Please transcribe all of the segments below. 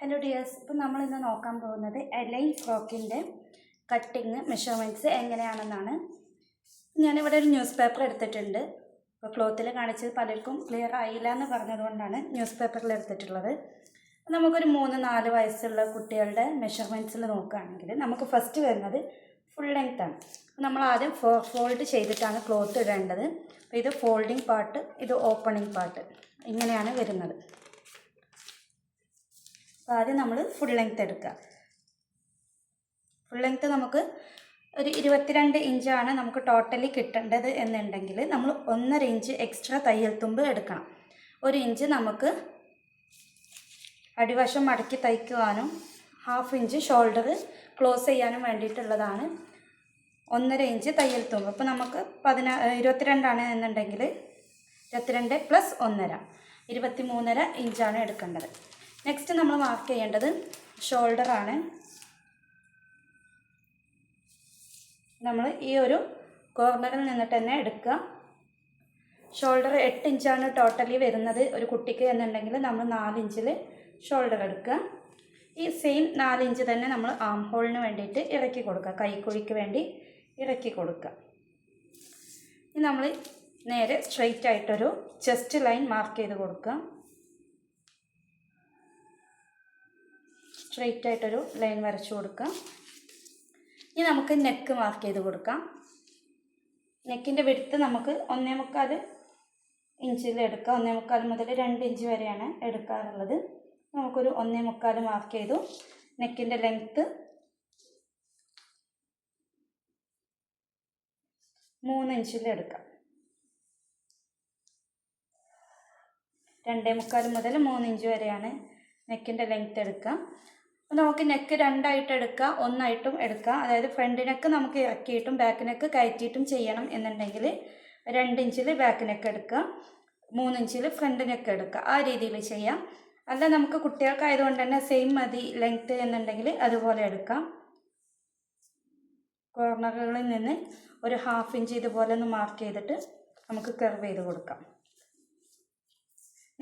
Hello dears, ഇപ്പം നമ്മളിന്ന് നോക്കാൻ പോകുന്നത് എലൈൻ ഫ്രോക്കിൻ്റെ കട്ടിങ് മെഷർമെൻറ്റ്സ് എങ്ങനെയാണെന്നാണ്. ഞാനിവിടെ ഒരു ന്യൂസ് പേപ്പർ എടുത്തിട്ടുണ്ട്. ഇപ്പോൾ ക്ലോത്തിൽ കാണിച്ചത് പലർക്കും ക്ലിയർ ആയില്ല എന്ന് പറഞ്ഞതുകൊണ്ടാണ് ന്യൂസ് പേപ്പറിൽ എടുത്തിട്ടുള്ളത്. നമുക്കൊരു 3-4 വയസ്സുള്ള കുട്ടികളുടെ മെഷർമെൻറ്റ്സിൽ നോക്കുകയാണെങ്കിൽ നമുക്ക് ഫസ്റ്റ് വരുന്നത് ഫുൾ ലെങ്ത്താണ്. നമ്മൾ ആദ്യം ഫോൾഡ് ചെയ്തിട്ടാണ് ക്ലോത്ത് ഇടേണ്ടത്. അപ്പോൾ ഇത് ഫോൾഡിങ് പാർട്ട്, ഇത് ഓപ്പണിങ് പാർട്ട്, ഇങ്ങനെയാണ് വരുന്നത്. അപ്പോൾ ആദ്യം നമ്മൾ ഫുൾ ലെങ്ത്ത് എടുക്കുക. ഫുൾ ലെങ്ത്ത് നമുക്ക് ഒരു 22 ഇഞ്ചാണ് നമുക്ക് ടോട്ടലി കിട്ടേണ്ടത് എന്നുണ്ടെങ്കിൽ നമ്മൾ 1.5 ഇഞ്ച് എക്സ്ട്രാ തയ്യൽ തുമ്പ് എടുക്കണം. 1 ഇഞ്ച് നമുക്ക് അടിവശം മടക്കി തയ്ക്കുവാനും 1/2 ഇഞ്ച് ഷോൾഡർ ക്ലോസ് ചെയ്യാനും വേണ്ടിയിട്ടുള്ളതാണ് 1.5 ഇഞ്ച് തയ്യൽ തുമ്പ്. അപ്പോൾ നമുക്ക് 22 ആണ് എന്നുണ്ടെങ്കിൽ 22 + 1.5 23.5 ഇഞ്ചാണ് എടുക്കേണ്ടത്. നെക്സ്റ്റ് നമ്മൾ മാർക്ക് ചെയ്യേണ്ടത് ഷോൾഡറാണ്. നമ്മൾ ഈ ഒരു കോർണറിൽ നിന്നിട്ട് തന്നെ എടുക്കുക. ഷോൾഡർ 8 ഇഞ്ചാണ് ടോട്ടലി വരുന്നത് ഒരു കുട്ടിക്ക് എന്നുണ്ടെങ്കിൽ നമ്മൾ 4 ഇഞ്ചിൽ ഷോൾഡർ എടുക്കുക. ഈ സെയിം 4 ഇഞ്ച് തന്നെ നമ്മൾ ആം ഹോളിന് വേണ്ടിയിട്ട് ഇറക്കി കൊടുക്കുക, കൈക്കുഴിക്ക് വേണ്ടി ഇറക്കി കൊടുക്കുക. ഇനി നമ്മൾ നേരെ സ്ട്രെയിറ്റ് ആയിട്ടൊരു ചെസ്റ്റ് ലൈൻ മാർക്ക് ചെയ്ത് കൊടുക്കുക. സ്ട്രെയിറ്റ് ആയിട്ടൊരു ലൈൻ വരച്ചു കൊടുക്കാം. ഇനി നമുക്ക് നെക്ക് മാർക്ക് ചെയ്ത് കൊടുക്കാം. നെക്കിൻ്റെ വിഡ്ത്ത് നമുക്ക് 1.25 ഇഞ്ചിൽ എടുക്കാം. 1.25 മുതൽ 2 ഇഞ്ച് വരെയാണ് എടുക്കാറുള്ളത്. നമുക്കൊരു 1.25 മാർക്ക് ചെയ്തു. നെക്കിൻ്റെ ലെങ്ത്ത് 3 ഇഞ്ചിൽ എടുക്കാം. 2.25 മുതൽ 3 ഇഞ്ച് വരെയാണ് നെക്കിൻ്റെ ലെങ്ത്ത് എടുക്കാം. നമുക്ക് നെക്ക് 2 ആയിട്ട് എടുക്കാം, 1 ആയിട്ടും എടുക്കാം. അതായത് ഫ്രണ്ട് നെക്ക് നമുക്ക് ഇറക്കിയിട്ടും ബാക്ക് നെക്ക് കയറ്റിയിട്ടും ചെയ്യണം എന്നുണ്ടെങ്കിൽ 2 ഇഞ്ചിൽ ബാക്ക് നെക്ക് എടുക്കുക, 3 ഇഞ്ചിൽ ഫ്രണ്ട് നെക്ക് എടുക്കുക. ആ രീതിയിൽ ചെയ്യാം. അല്ല നമുക്ക് കുട്ടികൾക്കായതുകൊണ്ട് തന്നെ സെയിം മതി ലെങ്ത്ത് എന്നുണ്ടെങ്കിൽ അതുപോലെ എടുക്കാം. കോർണറുകളിൽ നിന്ന് ഒരു 1/2 ഇഞ്ച് ഇതുപോലെ ഒന്ന് മാർക്ക് ചെയ്തിട്ട് നമുക്ക് കർവ് ചെയ്ത് കൊടുക്കാം.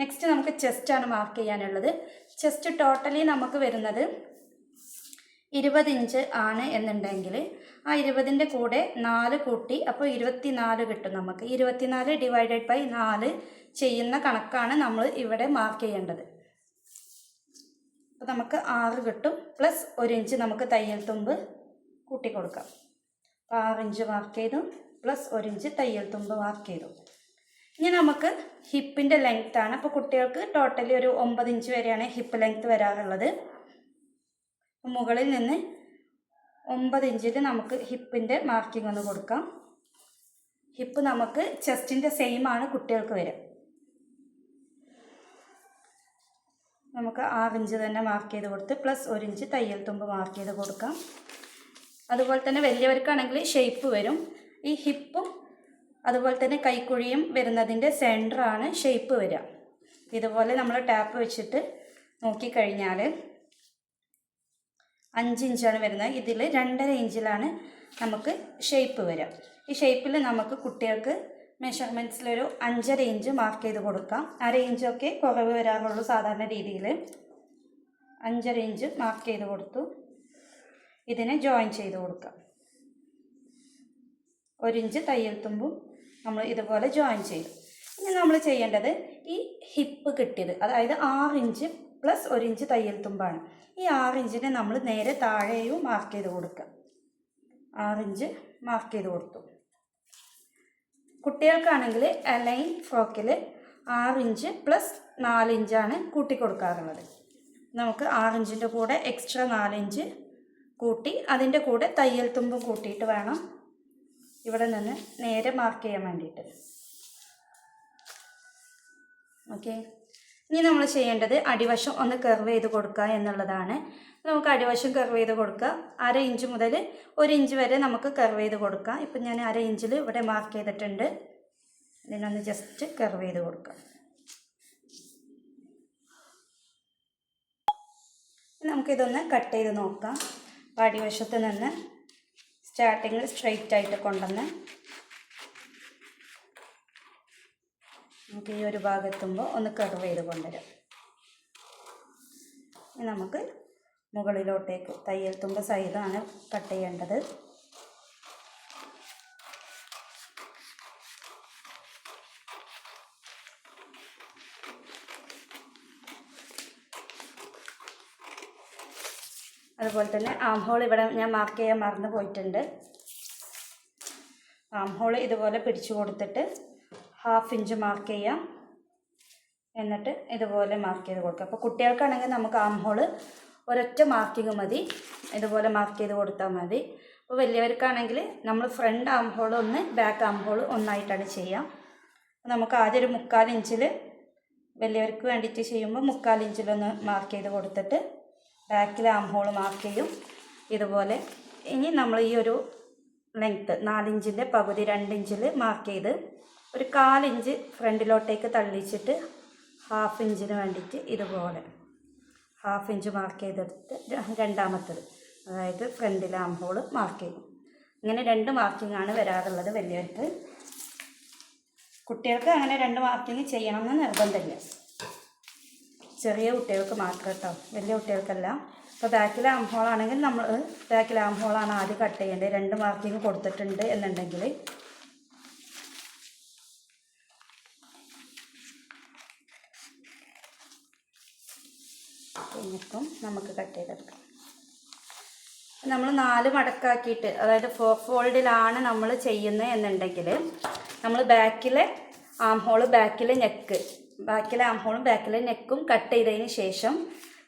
നെക്സ്റ്റ് നമുക്ക് ചെസ്റ്റാണ് മാർക്ക് ചെയ്യാനുള്ളത്. ചെസ്റ്റ് ടോട്ടലി നമുക്ക് വരുന്നത് 20 ഇഞ്ച് ആണ് എന്നുണ്ടെങ്കിൽ ആ 20ൻ്റെ കൂടെ 4 കൂട്ടി, അപ്പോൾ 24 കിട്ടും നമുക്ക്. 24 / 4 ചെയ്യുന്ന കണക്കാണ് നമ്മൾ ഇവിടെ മാർക്ക് ചെയ്യേണ്ടത്. അപ്പോൾ നമുക്ക് 6 കിട്ടും. പ്ലസ് 1 ഇഞ്ച് നമുക്ക് തയ്യൽ തുമ്പ് കൂട്ടി കൊടുക്കാം. അപ്പോൾ 6 ഇഞ്ച് മാർക്ക് ചെയ്തു, പ്ലസ് 1 ഇഞ്ച് തയ്യൽ തുമ്പ് മാർക്ക് ചെയ്തു. ഇനി നമുക്ക് ഹിപ്പിൻ്റെ ലെങ്ത്താണ്. അപ്പോൾ കുട്ടികൾക്ക് ടോട്ടലി ഒരു 9 ഇഞ്ച് വരെയാണ് ഹിപ്പ് ലെങ്ത്ത് വരാറുള്ളത്. മുകളിൽ നിന്ന് 9 ഇഞ്ചിൽ നമുക്ക് ഹിപ്പിൻ്റെ മാർക്കിംഗ് ഒന്ന് കൊടുക്കാം. ഹിപ്പ് നമുക്ക് ചെസ്റ്റിൻ്റെ സെയിം ആണ് കുട്ടികൾക്ക് വരിക. നമുക്ക് 6 ഇഞ്ച് തന്നെ മാർക്ക് ചെയ്ത് കൊടുത്ത് പ്ലസ് 1 ഇഞ്ച് തയ്യൽ തുമ്പ് മാർക്ക് ചെയ്ത് കൊടുക്കാം. അതുപോലെ തന്നെ വലിയവർക്കാണെങ്കിൽ ഷേപ്പ് വരും. ഈ ഹിപ്പും അതുപോലെ തന്നെ കൈക്കുഴിയും വരുന്നതിൻ്റെ സെൻറ്ററാണ് ഷേപ്പ് വരിക. ഇതുപോലെ നമ്മൾ ടാപ്പ് വെച്ചിട്ട് നോക്കിക്കഴിഞ്ഞാൽ 5 ഇഞ്ചാണ് വരുന്നത്. ഇതിൽ 2.5 ഇഞ്ചിലാണ് നമുക്ക് ഷേപ്പ് വരിക. ഈ ഷേപ്പിൽ നമുക്ക് കുട്ടികൾക്ക് മെഷർമെൻറ്റ്സിലൊരു 5.5 ഇഞ്ച് മാർക്ക് ചെയ്ത് കൊടുക്കാം. 1/2 ഇഞ്ചൊക്കെ കുറവ് വരാറുള്ളൂ സാധാരണ രീതിയിൽ. 5.5 ഇഞ്ച് മാർക്ക് ചെയ്ത് കൊടുത്തു. ഇതിനെ ജോയിൻ ചെയ്ത് കൊടുക്കാം. 1 ഇഞ്ച് തയ്യൽ തുമ്പും നമ്മൾ ഇതുപോലെ ജോയിൻ ചെയ്തു. ഇനി നമ്മൾ ചെയ്യേണ്ടത് ഈ ഹിപ്പ് കിട്ടിയത്, അതായത് 6 ഇഞ്ച് പ്ലസ് 1 ഇഞ്ച് തയ്യൽ തുമ്പാണ്. ഈ 6 ഇഞ്ചിനെ നമ്മൾ നേരെ താഴെയും മാർക്ക് ചെയ്ത് കൊടുക്കുക. 6 ഇഞ്ച് മാർക്ക് ചെയ്ത് കൊടുത്തു. കുട്ടികൾക്കാണെങ്കിൽ എലൈൻ ഫ്രോക്കിൽ 6 ഇഞ്ച് പ്ലസ് 4 ഇഞ്ചാണ് കൂട്ടി കൊടുക്കാറുള്ളത്. നമുക്ക് 6 ഇഞ്ചിൻ്റെ കൂടെ എക്സ്ട്രാ 4 ഇഞ്ച് കൂട്ടി അതിൻ്റെ കൂടെ തയ്യൽ തുമ്പും കൂട്ടിയിട്ട് വേണം ഇവിടെ നിന്ന് നേരെ മാർക്ക് ചെയ്യാൻ വേണ്ടിയിട്ട്. ഓക്കെ, ഇനി നമ്മൾ ചെയ്യേണ്ടത് അടിവശം ഒന്ന് കർവ് ചെയ്ത് കൊടുക്കുക എന്നുള്ളതാണ്. നമുക്ക് അടിവശം കർവ് ചെയ്ത് കൊടുക്കുക. 1/2 ഇഞ്ച് മുതൽ 1 ഇഞ്ച് വരെ നമുക്ക് കർവ് ചെയ്ത് കൊടുക്കാം. ഇപ്പം ഞാൻ 1/2 ഇഞ്ചിൽ ഇവിടെ മാർക്ക് ചെയ്തിട്ടുണ്ട്. ഇതിനൊന്ന് ജസ്റ്റ് കർവ് ചെയ്ത് കൊടുക്കാം. നമുക്കിതൊന്ന് കട്ട് ചെയ്ത് നോക്കാം. അപ്പോൾ അടിവശത്ത് നിന്ന് സ്റ്റാർട്ടിങ്ങിൽ സ്ട്രെയിറ്റ് ആയിട്ട് കൊണ്ടുവന്ന് നമുക്ക് ഈ ഒരു ഭാഗത്തുമ്പോൾ ഒന്ന് കർവ് ചെയ്ത് കൊണ്ടുവരാം. ഇനി നമുക്ക് മുകളിലോട്ടേക്ക് തയ്യൽ തുമ്പ് സൈഡാണ് കട്ട് ചെയ്യേണ്ടത്. അതുപോലെ തന്നെ ആം ഹോൾ ഇവിടെ ഞാൻ മാർക്ക് ചെയ്യാൻ മറന്നു പോയിട്ടുണ്ട്. ആം ഹോൾ ഇതുപോലെ പിടിച്ചു കൊടുത്തിട്ട് 1/2 ഇഞ്ച് മാർക്ക് ചെയ്യാം. എന്നിട്ട് ഇതുപോലെ മാർക്ക് ചെയ്ത് കൊടുക്കുക. അപ്പോൾ കുട്ടികൾക്കാണെങ്കിൽ നമുക്ക് ആം ഹോൾ ഒരൊറ്റ മാർക്കിങ് മതി, ഇതുപോലെ മാർക്ക് ചെയ്ത് കൊടുത്താൽ മതി. അപ്പോൾ വലിയവർക്കാണെങ്കിൽ നമ്മൾ ഫ്രണ്ട് ആം ഹോൾ ഒന്ന്, ബാക്ക് ആം ഹോൾ ഒന്നായിട്ടാണ് ചെയ്യാം. നമുക്ക് ആദ്യം ഒരു 3/4 ഇഞ്ചിൽ വലിയവർക്ക് വേണ്ടിയിട്ട് ചെയ്യുമ്പോൾ 3/4 ഇഞ്ചിലൊന്ന് മാർക്ക് ചെയ്ത് കൊടുത്തിട്ട് ബാക്കിൽ ആം ഹോൾ മാർക്ക് ചെയ്യും ഇതുപോലെ. ഇനി നമ്മൾ ഈ ഒരു ലെങ്ത്ത് 4 ഇഞ്ചിൻ്റെ പകുതി 2 ഇഞ്ചിൽ മാർക്ക് ചെയ്ത് ഒരു 1/4 ഇഞ്ച് ഫ്രണ്ടിലോട്ടേക്ക് തള്ളിച്ചിട്ട് 1/2 ഇഞ്ചിന് വേണ്ടിയിട്ട് ഇതുപോലെ 1/2 ഇഞ്ച് മാർക്ക് ചെയ്തെടുത്ത് രണ്ടാമത്തത്, അതായത് ഫ്രണ്ടിലെ ആം ഹോൾ മാർക്ക് ചെയ്യും. ഇങ്ങനെ 2 മാർക്കിങ്ങാണ് വരാറുള്ളത് വലിയവർക്ക്. കുട്ടികൾക്ക് അങ്ങനെ 2 മാർക്കിങ് ചെയ്യണമെന്ന് നിർബന്ധമില്ല, ചെറിയ കുട്ടികൾക്ക് മാത്രം കേട്ടോ, വലിയ കുട്ടികൾക്കല്ല. അപ്പോൾ ബാക്കിലെ ആം ഹോളാണെങ്കിൽ നമ്മൾ ബാക്കിലെ ആം ഹോളാണ് ആദ്യം കട്ട് ചെയ്യേണ്ടത്. 2 മാർക്കിങ് കൊടുത്തിട്ടുണ്ട് എന്നുണ്ടെങ്കിൽ എന്നിട്ടും നമുക്ക് കട്ട് ചെയ്തെടുക്കാം. നമ്മൾ 4 മടക്കാക്കിയിട്ട്, അതായത് 4 ഫോൾഡിലാണ് നമ്മൾ ചെയ്യുന്നത് എന്നുണ്ടെങ്കിൽ നമ്മൾ ബാക്കിലെ ആം ഹോൾ, ബാക്കിലെ നെക്ക്, ബാക്കിലെ ആം ഹോളും ബാക്കിലെ നെക്കും കട്ട് ചെയ്തതിന് ശേഷം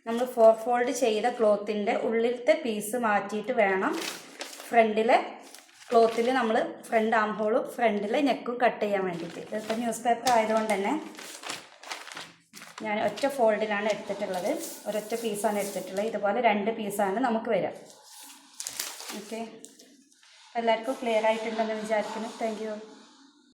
നമ്മൾ 4 ഫോൾഡ് ചെയ്ത ക്ലോത്തിൻ്റെ ഉള്ളിലത്തെ പീസ് മാറ്റിയിട്ട് വേണം ഫ്രണ്ടിലെ ക്ലോത്തിൽ നമ്മൾ ഫ്രണ്ട് ആം ഹോളും ഫ്രണ്ടിലെ നെക്കും കട്ട് ചെയ്യാൻ വേണ്ടിയിട്ട്. ഇതിപ്പോൾ ന്യൂസ് പേപ്പർ ആയതുകൊണ്ട് തന്നെ ഞാൻ ഒറ്റ ഫോൾഡിലാണ് എടുത്തിട്ടുള്ളത്, ഒരൊറ്റ പീസാണ് എടുത്തിട്ടുള്ളത്. ഇതുപോലെ 2 പീസാണ് നമുക്ക് വരിക. ഓക്കെ, എല്ലാവർക്കും ക്ലിയർ ആയിട്ടുണ്ടെന്ന് വിചാരിക്കുന്നു. Thank you.